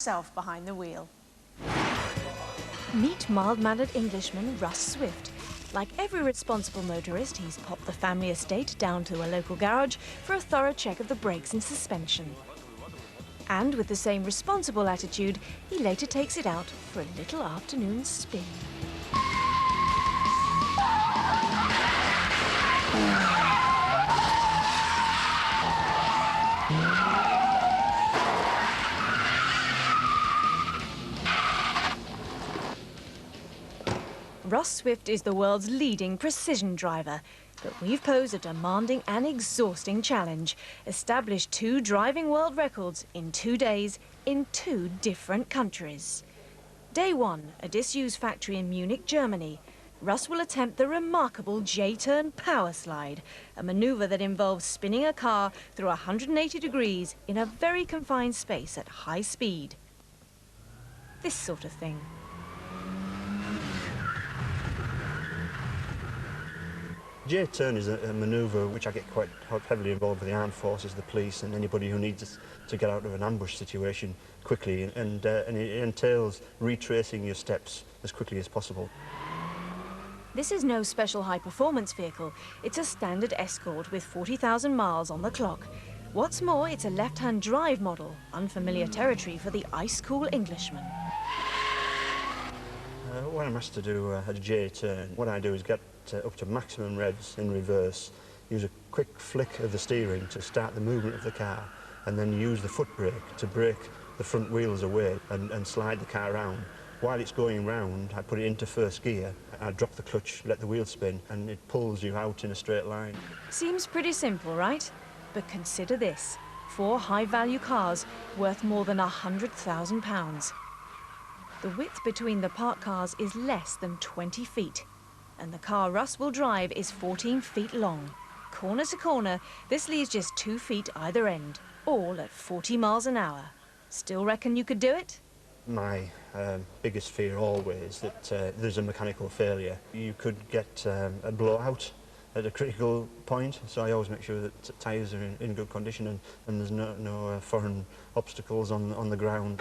himself behind the wheel. Meet mild-mannered Englishman Russ Swift. Like every responsible motorist, he's popped the family estate down to a local garage for a thorough check of the brakes and suspension. And with the same responsible attitude, he later takes it out for a little afternoon spin. Russ Swift is the world's leading precision driver, but we've posed a demanding and exhausting challenge. Establish 2 driving world records in 2 days in 2 different countries. Day 1, a disused factory in Munich, Germany. Russ will attempt the remarkable J-turn power slide, a manoeuvre that involves spinning a car through 180 degrees in a very confined space at high speed. This sort of thing. J-turn is a manoeuvre which I get quite heavily involved with the armed forces, the police and anybody who needs to get out of an ambush situation quickly, and it entails retracing your steps as quickly as possible. This is no special high-performance vehicle. It's a standard Escort with 40,000 miles on the clock. What's more, it's a left-hand drive model, unfamiliar territory for the ice-cool Englishman. When I'm asked to do a J-turn, what I do is get up to maximum revs in reverse, use a quick flick of the steering to start the movement of the car, and then use the foot brake to brake the front wheels away and slide the car around. While it's going round, I put it into first gear, I drop the clutch, let the wheel spin, and it pulls you out in a straight line. Seems pretty simple, right? But consider this. 4 high-value cars worth more than £100,000. The width between the parked cars is less than 20 feet. And the car Russ will drive is 14 feet long. Corner to corner, this leaves just 2 feet either end, all at 40 miles an hour. Still reckon you could do it? My biggest fear always that there's a mechanical failure. You could get a blowout at a critical point, so I always make sure that tyres are in good condition and there's no foreign obstacles on the ground.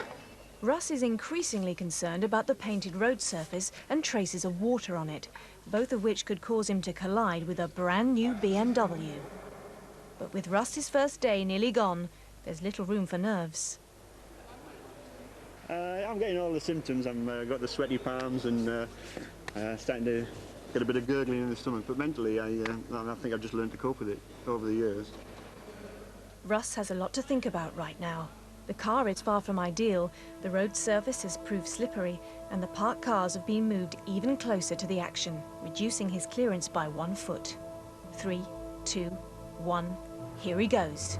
Russ is increasingly concerned about the painted road surface and traces of water on it, both of which could cause him to collide with a brand new BMW. But with Russ's first day nearly gone, there's little room for nerves. I'm getting all the symptoms. I've got the sweaty palms and starting to get a bit of gurgling in the stomach, but mentally I think I've just learned to cope with it over the years. Russ has a lot to think about right now. The car is far from ideal, the road surface has proved slippery, and the parked cars have been moved even closer to the action, reducing his clearance by 1 foot. 3, 2, 1, here he goes.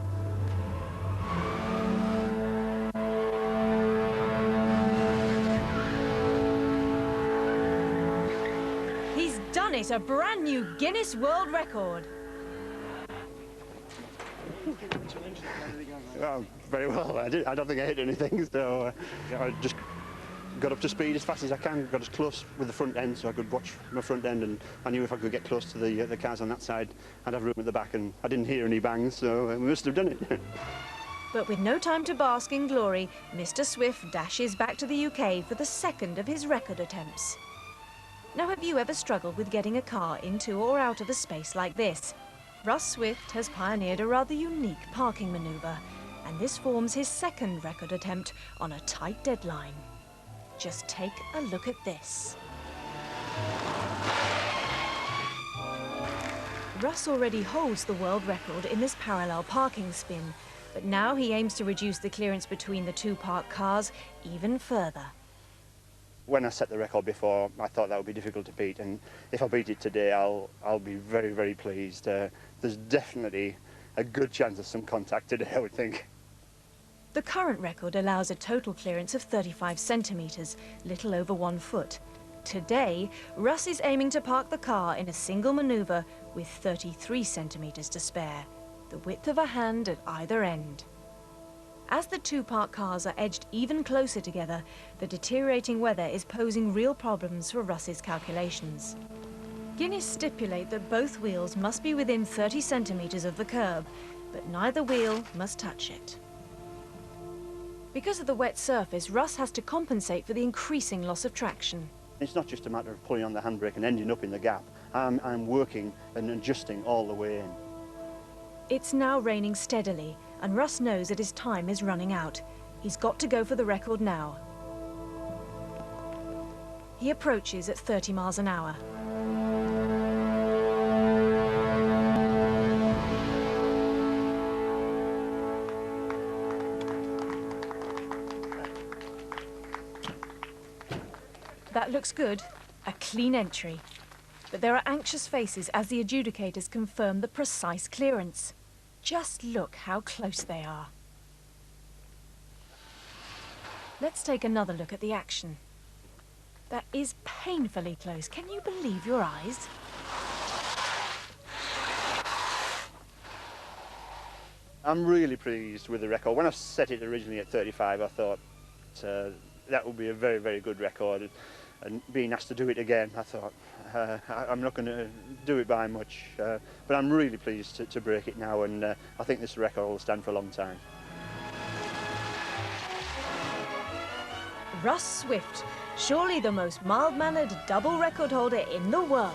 He's done it, a brand new Guinness World Record. Oh, very well. I don't think I hit anything, so I just got up to speed as fast as I can, got as close with the front end so I could watch my front end, and I knew if I could get close to the cars on that side, I'd have room at the back, and I didn't hear any bangs, so we must have done it. But with no time to bask in glory, Mr. Swift dashes back to the UK for the 2nd of his record attempts. Now, have you ever struggled with getting a car into or out of a space like this? Russ Swift has pioneered a rather unique parking manoeuvre, and this forms his 2nd record attempt on a tight deadline. Just take a look at this. Russ already holds the world record in this parallel parking spin, but now he aims to reduce the clearance between the 2 parked cars even further. When I set the record before, I thought that would be difficult to beat, and if I beat it today, I'll be very, very pleased. There's definitely a good chance of some contact today, I would think. The current record allows a total clearance of 35 centimetres, little over 1 foot. Today, Russ is aiming to park the car in a single manoeuvre with 33 centimetres to spare, the width of a hand at either end. As the 2 parked cars are edged even closer together, the deteriorating weather is posing real problems for Russ's calculations. Guinness stipulate that both wheels must be within 30 centimetres of the curb, but neither wheel must touch it. Because of the wet surface, Russ has to compensate for the increasing loss of traction. It's not just a matter of pulling on the handbrake and ending up in the gap. I'm working and adjusting all the way in. It's now raining steadily, and Russ knows that his time is running out. He's got to go for the record now. He approaches at 30 miles an hour. That looks good. A clean entry. But there are anxious faces as the adjudicators confirm the precise clearance. Just look how close they are. Let's take another look at the action. That is painfully close. Can you believe your eyes? I'm really pleased with the record. When I set it originally at 35, I thought that would be a very, very good record. And being asked to do it again, I thought, I'm not going to do it by much. But I'm really pleased to break it now, and I think this record will stand for a long time. Russ Swift, surely the most mild-mannered double record holder in the world.